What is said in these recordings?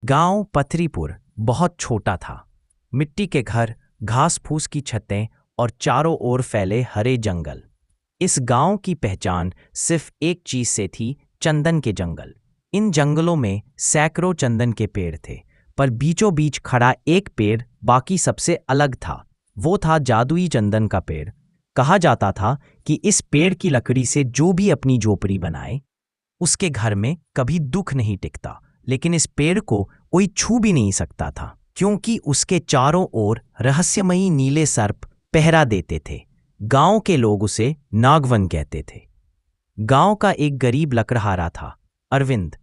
गांव पथरीपुर बहुत छोटा था। मिट्टी के घर, घास फूस की छतें और चारों ओर फैले हरे जंगल। इस गांव की पहचान सिर्फ एक चीज से थी, चंदन के जंगल। इन जंगलों में सैकड़ों चंदन के पेड़ थे, पर बीचों बीच खड़ा एक पेड़ बाकी सबसे अलग था। वो था जादुई चंदन का पेड़। कहा जाता था कि इस पेड़ की लकड़ी से जो भी अपनी झोपड़ी बनाए, उसके घर में कभी दुख नहीं टिकता। लेकिन इस पेड़ को कोई छू भी नहीं सकता था, क्योंकि उसके चारों ओर रहस्यमयी नीले सर्प पहरा देते थे। गांव के लोग उसे नागवन कहते थे। गांव का एक गरीब लकड़हारा था, अरविंद।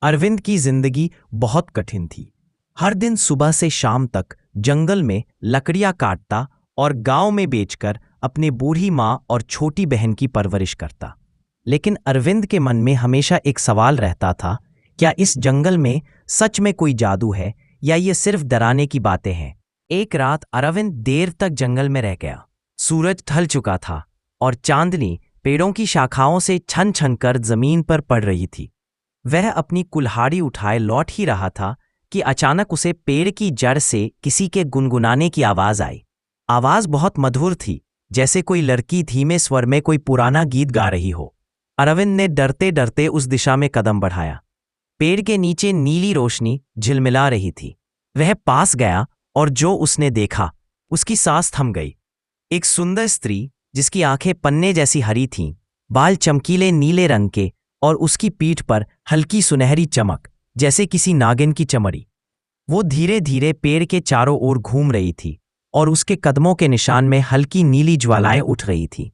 अरविंद की जिंदगी बहुत कठिन थी। हर दिन सुबह से शाम तक जंगल में लकड़ियां काटता और गांव में बेचकर अपने बूढ़ी माँ और छोटी बहन की परवरिश करता। लेकिन अरविंद के मन में हमेशा एक सवाल रहता था, क्या इस जंगल में सच में कोई जादू है या ये सिर्फ डराने की बातें हैं। एक रात अरविंद देर तक जंगल में रह गया। सूरज ढल चुका था और चांदनी पेड़ों की शाखाओं से छन छन कर जमीन पर पड़ रही थी। वह अपनी कुल्हाड़ी उठाए लौट ही रहा था कि अचानक उसे पेड़ की जड़ से किसी के गुनगुनाने की आवाज आई। आवाज बहुत मधुर थी, जैसे कोई लड़की धीमे स्वर में कोई पुराना गीत गा रही हो। अरविंद ने डरते डरते उस दिशा में कदम बढ़ाया। पेड़ के नीचे नीली रोशनी झिलमिला रही थी। वह पास गया और जो उसने देखा, उसकी सांस थम गई। एक सुंदर स्त्री, जिसकी आंखें पन्ने जैसी हरी थीं, बाल चमकीले नीले रंग के और उसकी पीठ पर हल्की सुनहरी चमक, जैसे किसी नागिन की चमड़ी। वो धीरे धीरे पेड़ के चारों ओर घूम रही थी और उसके कदमों के निशान में हल्की नीली ज्वालाएं उठ रही थी।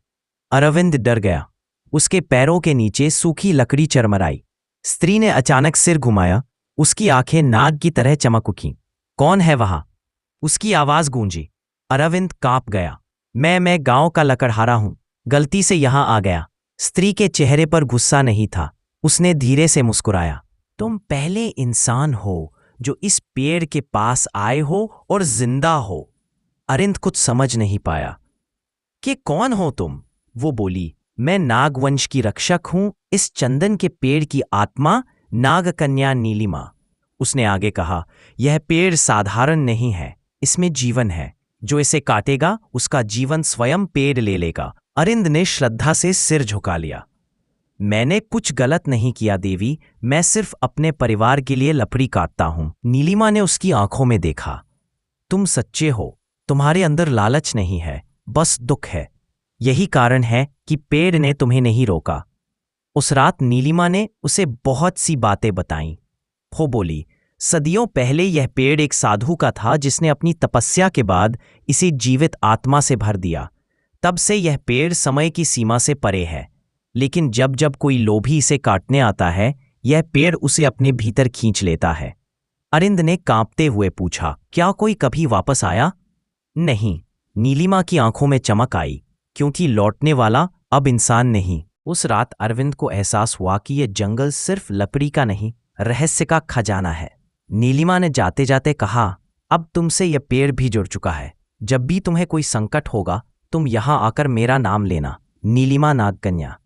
अरविंद डर गया। उसके पैरों के नीचे सूखी लकड़ी चरमराई। स्त्री ने अचानक सिर घुमाया। उसकी आंखें नाग की तरह चमक उठीं। कौन है वहां? उसकी आवाज गूंजी। अरविंद कांप गया। मैं गांव का लकड़हारा हूं, गलती से यहां आ गया। स्त्री के चेहरे पर गुस्सा नहीं था। उसने धीरे से मुस्कुराया। तुम पहले इंसान हो जो इस पेड़ के पास आए हो और जिंदा हो। अरविंद कुछ समझ नहीं पाया कि कौन हो तुम। वो बोली, मैं नागवंश की रक्षक हूं, इस चंदन के पेड़ की आत्मा, नागकन्या नीलिमा। उसने आगे कहा, यह पेड़ साधारण नहीं है, इसमें जीवन है। जो इसे काटेगा उसका जीवन स्वयं पेड़ ले लेगा। अरविंद ने श्रद्धा से सिर झुका लिया। मैंने कुछ गलत नहीं किया देवी, मैं सिर्फ अपने परिवार के लिए लकड़ी काटता हूं। नीलिमा ने उसकी आंखों में देखा। तुम सच्चे हो, तुम्हारे अंदर लालच नहीं है, बस दुख है। यही कारण है कि पेड़ ने तुम्हें नहीं रोका। उस रात नीलिमा ने उसे बहुत सी बातें बताईं। वो बोली, सदियों पहले यह पेड़ एक साधु का था, जिसने अपनी तपस्या के बाद इसे जीवित आत्मा से भर दिया। तब से यह पेड़ समय की सीमा से परे है, लेकिन जब जब कोई लोभी इसे काटने आता है, यह पेड़ उसे अपने भीतर खींच लेता है। अरविंद ने कांपते हुए पूछा, क्या कोई कभी वापस आया? नहीं। नीलिमा की आंखों में चमक आई, क्योंकि लौटने वाला अब इंसान नहीं। उस रात अरविंद को एहसास हुआ कि यह जंगल सिर्फ लकड़ी का नहीं, रहस्य का खजाना है। नीलिमा ने जाते जाते कहा, अब तुमसे यह पेड़ भी जुड़ चुका है। जब भी तुम्हें कोई संकट होगा, तुम यहां आकर मेरा नाम लेना, नीलिमा नागकन्या।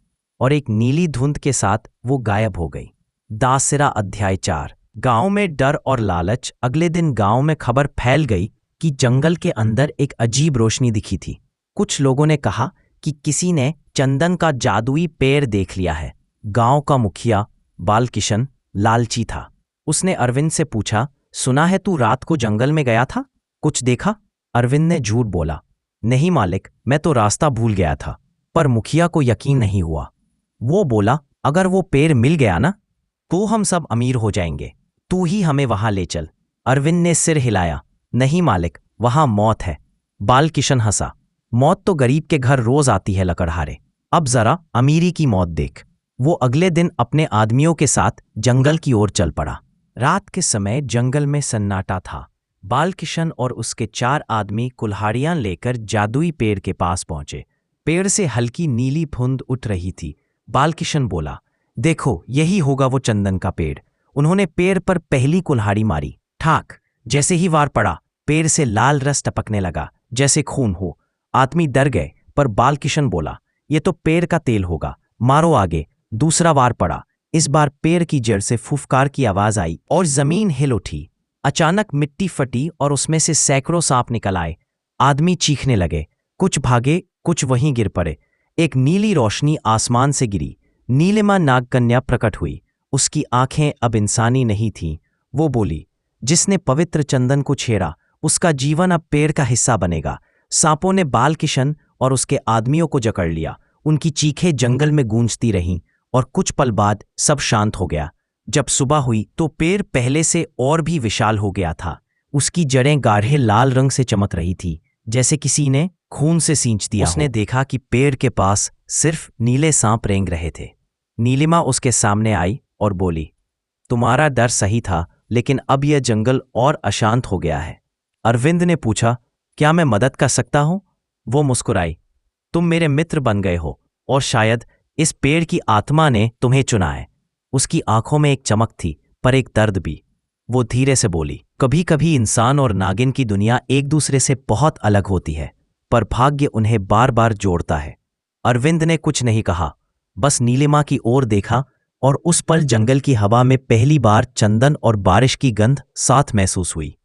और एक नीली धुंध के साथ वो गायब हो गई। दासरा अध्याय 4। गांव में डर और लालच। अगले दिन गांव में खबर फैल गई कि जंगल के अंदर एक अजीब रोशनी दिखी थी। कुछ लोगों ने कहा कि किसी ने चंदन का जादुई पेड़ देख लिया है। गांव का मुखिया बालकिशन लालची था। उसने अरविंद से पूछा, सुना है तू रात को जंगल में गया था, कुछ देखा? अरविंद ने झूठ बोला, नहीं मालिक, मैं तो रास्ता भूल गया था। पर मुखिया को यकीन नहीं हुआ। वो बोला, अगर वो पेड़ मिल गया ना, तो हम सब अमीर हो जाएंगे। तू ही हमें वहां ले चल। अरविंद ने सिर हिलाया, नहीं मालिक, वहां मौत है। बालकिशन हंसा, मौत तो गरीब के घर रोज आती है लकड़हारे, अब जरा अमीरी की मौत देख। वो अगले दिन अपने आदमियों के साथ जंगल की ओर चल पड़ा। रात के समय जंगल में सन्नाटा था। बालकिशन और उसके 4 आदमी कुल्हाड़ियां लेकर जादुई पेड़ के पास पहुंचे। पेड़ से हल्की नीली धुंध उठ रही थी। बालकिशन बोला, देखो, यही होगा वो चंदन का पेड़। उन्होंने पेड़ पर पहली कुल्हाड़ी मारी। ठाक जैसे ही वार पड़ा, पेड़ से लाल रस टपकने लगा, जैसे खून हो। आदमी डर गए, पर बालकिशन बोला, ये तो पेड़ का तेल होगा, मारो आगे। दूसरा वार पड़ा, इस बार पेड़ की जड़ से फुफकार की आवाज आई और जमीन हिल उठी। अचानक मिट्टी फटी और उसमें से सैकड़ों सांप निकल आए। आदमी चीखने लगे, कुछ भागे, कुछ वहीं गिर पड़े। एक नीली रोशनी आसमान से गिरी। नीलिमा नागकन्या प्रकट हुई। उसकी आंखें अब इंसानी नहीं थीं। वो बोली, जिसने पवित्र चंदन को छेड़ा उसका जीवन अब पेड़ का हिस्सा बनेगा। सांपों ने बालकिशन और उसके आदमियों को जकड़ लिया। उनकी चीखें जंगल में गूंजती रहीं और कुछ पल बाद सब शांत हो गया। जब सुबह हुई तो पेड़ पहले से और भी विशाल हो गया था। उसकी जड़ें गाढ़े लाल रंग से चमक रही थी, जैसे किसी ने खून से सींच दिया। उसने देखा कि पेड़ के पास सिर्फ नीले सांप रेंग रहे थे। नीलिमा उसके सामने आई और बोली, तुम्हारा डर सही था, लेकिन अब यह जंगल और अशांत हो गया है। अरविंद ने पूछा, क्या मैं मदद कर सकता हूं? वो मुस्कुराई, तुम मेरे मित्र बन गए हो और शायद इस पेड़ की आत्मा ने तुम्हें चुना है। उसकी आंखों में एक चमक थी, पर एक दर्द भी। वो धीरे से बोली, कभी कभी इंसान और नागिन की दुनिया एक दूसरे से बहुत अलग होती है, पर भाग्य उन्हें बार बार जोड़ता है। अरविंद ने कुछ नहीं कहा, बस नीलिमा की ओर देखा और उस पल जंगल की हवा में पहली बार चंदन और बारिश की गंध साथ महसूस हुई।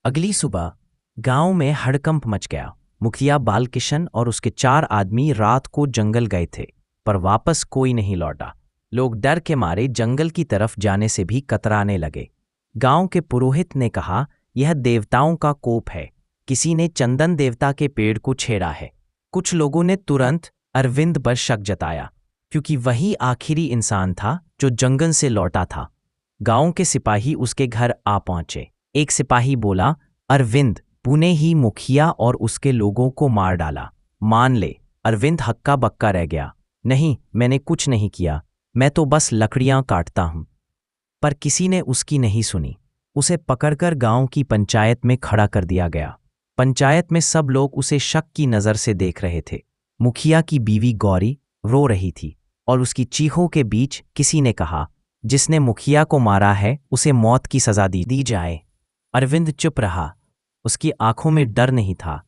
अगली सुबह गांव में हड़कंप मच गया। मुखिया बालकिशन और उसके 4 आदमी रात को जंगल गए थे, पर वापस कोई नहीं लौटा। लोग डर के मारे जंगल की तरफ जाने से भी कतराने लगे। गांव के पुरोहित ने कहा, यह देवताओं का कोप है, किसी ने चंदन देवता के पेड़ को छेड़ा है। कुछ लोगों ने तुरंत अरविंद पर शक जताया, क्योंकि वही आखिरी इंसान था जो जंगल से लौटा था। गांव के सिपाही उसके घर आ पहुंचे। एक सिपाही बोला, अरविंद पुणे ही मुखिया और उसके लोगों को मार डाला, मान ले। अरविंद हक्का बक्का रह गया, नहीं, मैंने कुछ नहीं किया, मैं तो बस लकड़ियां काटता हूं। पर किसी ने उसकी नहीं सुनी। उसे पकड़कर गांव की पंचायत में खड़ा कर दिया गया। पंचायत में सब लोग उसे शक की नजर से देख रहे थे। मुखिया की बीवी गौरी रो रही थी और उसकी चीखों के बीच किसी ने कहा, जिसने मुखिया को मारा है उसे मौत की सजा दी जाए। अरविंद चुप रहा। उसकी आंखों में डर नहीं था,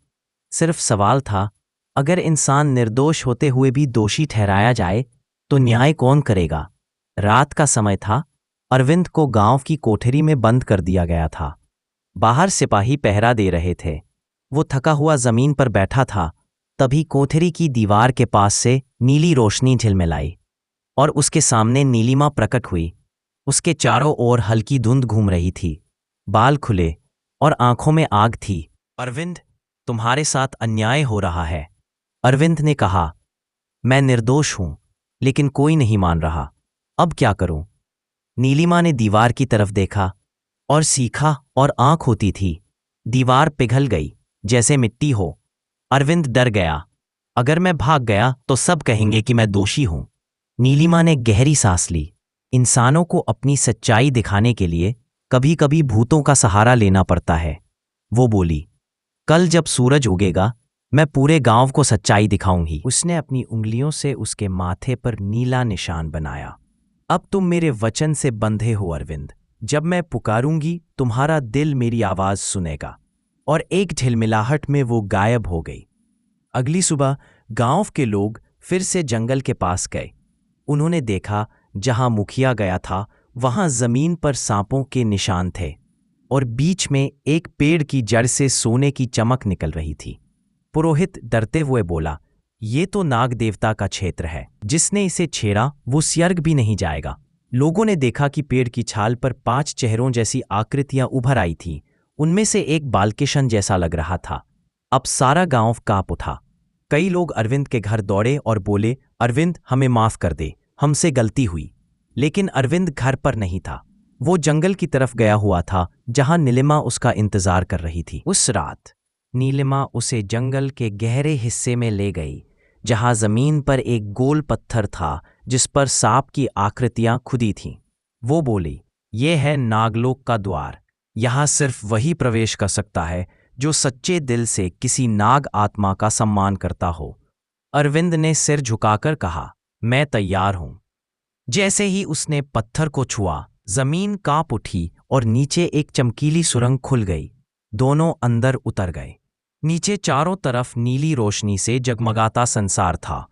सिर्फ सवाल था, अगर इंसान निर्दोष होते हुए भी दोषी ठहराया जाए तो न्याय कौन करेगा? रात का समय था। अरविंद को गांव की कोठरी में बंद कर दिया गया था। बाहर सिपाही पहरा दे रहे थे। वो थका हुआ जमीन पर बैठा था। तभी कोठरी की दीवार के पास से नीली रोशनी झिलमिलाई और उसके सामने नीलिमा प्रकट हुई। उसके चारों ओर हल्की धुंध घूम रही थी, बाल खुले और आंखों में आग थी। अरविंद, तुम्हारे साथ अन्याय हो रहा है। अरविंद ने कहा, मैं निर्दोष हूं, लेकिन कोई नहीं मान रहा, अब क्या करूं? नीलिमा ने दीवार की तरफ देखा और सीखा, और आंख होती थी। दीवार पिघल गई, जैसे मिट्टी हो। अरविंद डर गया, अगर मैं भाग गया तो सब कहेंगे कि मैं दोषी हूं। नीलिमा ने गहरी सांस ली। इंसानों को अपनी सच्चाई दिखाने के लिए कभी कभी भूतों का सहारा लेना पड़ता है। वो बोली, कल जब सूरज उगेगा मैं पूरे गांव को सच्चाई दिखाऊंगी। उसने अपनी उंगलियों से उसके माथे पर नीला निशान बनाया। अब तुम मेरे वचन से बंधे हो अरविंद। जब मैं पुकारूंगी तुम्हारा दिल मेरी आवाज सुनेगा। और एक झिलमिलाहट में वो गायब हो गई। अगली सुबह गांव के लोग फिर से जंगल के पास गए। उन्होंने देखा, जहां मुखिया गया था वहां जमीन पर सांपों के निशान थे और बीच में एक पेड़ की जड़ से सोने की चमक निकल रही थी। पुरोहित डरते हुए बोला, ये तो नाग देवता का क्षेत्र है, जिसने इसे छेड़ा वो स्वर्ग भी नहीं जाएगा। लोगों ने देखा कि पेड़ की छाल पर 5 चेहरों जैसी आकृतियां उभर आई थीं। उनमें से एक बालकिशन जैसा लग रहा था। अब सारा गांव कांप उठा। कई लोग अरविंद के घर दौड़े और बोले, अरविंद, हमें माफ कर दे, हमसे गलती हुई। लेकिन अरविंद घर पर नहीं था। वो जंगल की तरफ गया हुआ था, जहां नीलिमा उसका इंतजार कर रही थी। उस रात नीलिमा उसे जंगल के गहरे हिस्से में ले गई, जहां जमीन पर एक गोल पत्थर था जिस पर सांप की आकृतियां खुदी थीं। वो बोली, ये है नागलोक का द्वार। यहां सिर्फ वही प्रवेश कर सकता है जो सच्चे दिल से किसी नाग आत्मा का सम्मान करता हो। अरविंद ने सिर झुकाकर कहा, मैं तैयार हूं। जैसे ही उसने पत्थर को छुआ, जमीन कांप उठी और नीचे एक चमकीली सुरंग खुल गई। दोनों अंदर उतर गए। नीचे चारों तरफ नीली रोशनी से जगमगाता संसार था।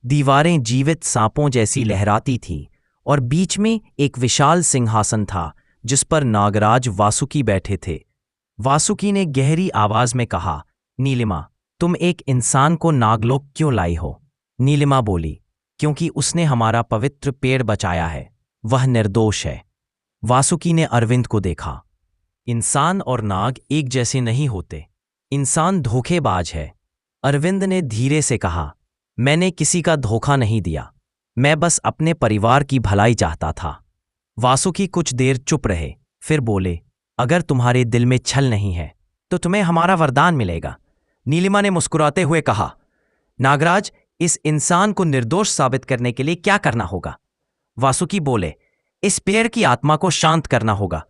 दीवारें जीवित सांपों जैसी लहराती थीं और बीच में एक विशाल सिंहासन था जिस पर नागराज वासुकी बैठे थे। वासुकी ने गहरी आवाज में कहा, नीलिमा, तुम एक इंसान को नागलोक क्यों लाई हो? नीलिमा बोली, क्योंकि उसने हमारा पवित्र पेड़ बचाया है। वह निर्दोष है। वासुकी ने अरविंद को देखा। इंसान और नाग एक जैसे नहीं होते। इंसान धोखेबाज है। अरविंद ने धीरे से कहा, मैंने किसी का धोखा नहीं दिया। मैं बस अपने परिवार की भलाई चाहता था। वासुकी कुछ देर चुप रहे, फिर बोले, अगर तुम्हारे दिल में छल नहीं है तो तुम्हें हमारा वरदान मिलेगा। नीलिमा ने मुस्कुराते हुए कहा, नागराज, इस इंसान को निर्दोष साबित करने के लिए क्या करना होगा? वासुकी बोले, इस पेड़ की आत्मा को शांत करना होगा।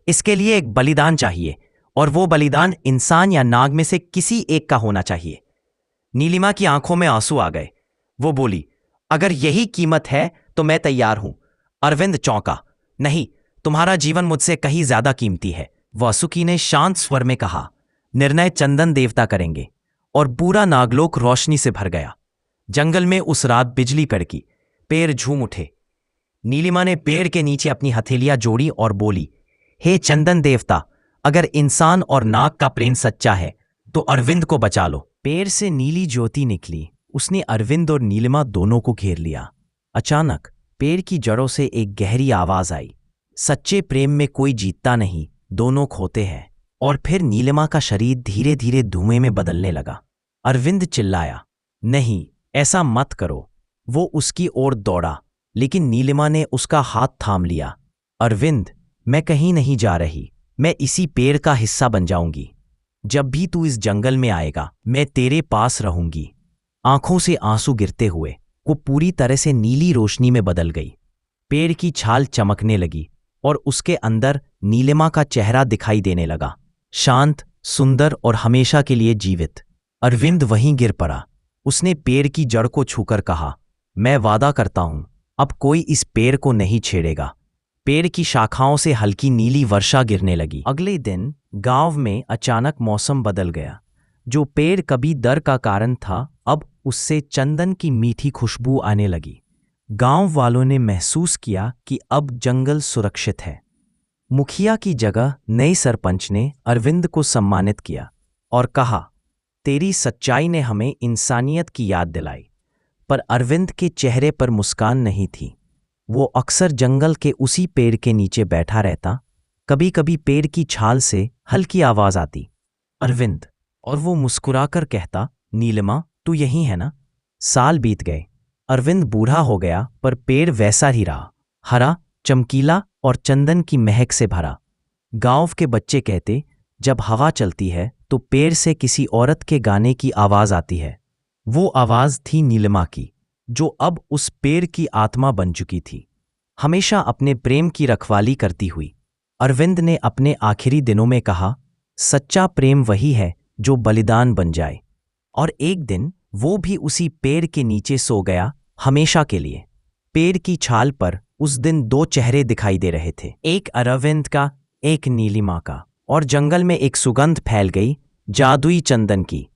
इसके लिए एक बलिदान चाहिए और वो बलिदान इंसान या नाग में से किसी एक का होना चाहिए। नीलिमा की आंखों में आंसू आ गए। वो बोली, अगर यही कीमत है तो मैं तैयार हूं। अरविंद चौंका, नहीं, तुम्हारा जीवन मुझसे कहीं ज्यादा कीमती है। वासुकी ने शांत स्वर में कहा, निर्णय चंदन देवता करेंगे। और पूरा नागलोक रोशनी से भर गया। जंगल में उस रात बिजली कड़की, पेड़ झूम उठे। नीलिमा ने पेड़ के नीचे अपनी हथेलियां जोड़ी और बोली, हे चंदन देवता, अगर इंसान और नाग का प्रेम सच्चा है तो अरविंद को बचा लो। पेड़ से नीली ज्योति निकली। उसने अरविंद और नीलिमा दोनों को घेर लिया। अचानक पेड़ की जड़ों से एक गहरी आवाज आई, सच्चे प्रेम में कोई जीतता नहीं, दोनों खोते हैं। और फिर नीलिमा का शरीर धीरे धीरे धुएं में बदलने लगा। अरविंद चिल्लाया, नहीं, ऐसा मत करो। वो उसकी ओर दौड़ा, लेकिन नीलिमा ने उसका हाथ थाम लिया। अरविंद, मैं कहीं नहीं जा रही। मैं इसी पेड़ का हिस्सा बन जाऊंगी। जब भी तू इस जंगल में आएगा मैं तेरे पास रहूंगी। आंखों से आंसू गिरते हुए वो पूरी तरह से नीली रोशनी में बदल गई। पेड़ की छाल चमकने लगी और उसके अंदर नीलिमा का चेहरा दिखाई देने लगा, शांत, सुंदर और हमेशा के लिए जीवित। अरविंद वहीं गिर पड़ा। उसने पेड़ की जड़ को छूकर कहा, मैं वादा करता हूं, अब कोई इस पेड़ को नहीं छेड़ेगा। पेड़ की शाखाओं से हल्की नीली वर्षा गिरने लगी। अगले दिन गांव में अचानक मौसम बदल गया। जो पेड़ कभी डर का कारण था, अब उससे चंदन की मीठी खुशबू आने लगी। गांव वालों ने महसूस किया कि अब जंगल सुरक्षित है। मुखिया की जगह नए सरपंच ने अरविंद को सम्मानित किया और कहा, तेरी सच्चाई ने हमें इंसानियत की याद दिलाई। पर अरविंद के चेहरे पर मुस्कान नहीं थी। वो अक्सर जंगल के उसी पेड़ के नीचे बैठा रहता। कभी कभी पेड़ की छाल से हल्की आवाज आती, अरविंद, और वो मुस्कुराकर कहता, नीलिमा, तू यहीं है ना? साल बीत गए। अरविंद बूढ़ा हो गया, पर पेड़ वैसा ही रहा, हरा, चमकीला और चंदन की महक से भरा। गांव के बच्चे कहते, जब हवा चलती है तो पेड़ से किसी औरत के गाने की आवाज आती है। वो आवाज थी नीलिमा की, जो अब उस पेड़ की आत्मा बन चुकी थी, हमेशा अपने प्रेम की रखवाली करती हुई। अरविंद ने अपने आखिरी दिनों में कहा, सच्चा प्रेम वही है जो बलिदान बन जाए। और एक दिन वो भी उसी पेड़ के नीचे सो गया, हमेशा के लिए। पेड़ की छाल पर उस दिन दो चेहरे दिखाई दे रहे थे, एक अरविंद का, एक नीलिमा का। और जंगल में एक सुगंध फैल गई, जादुई चंदन की,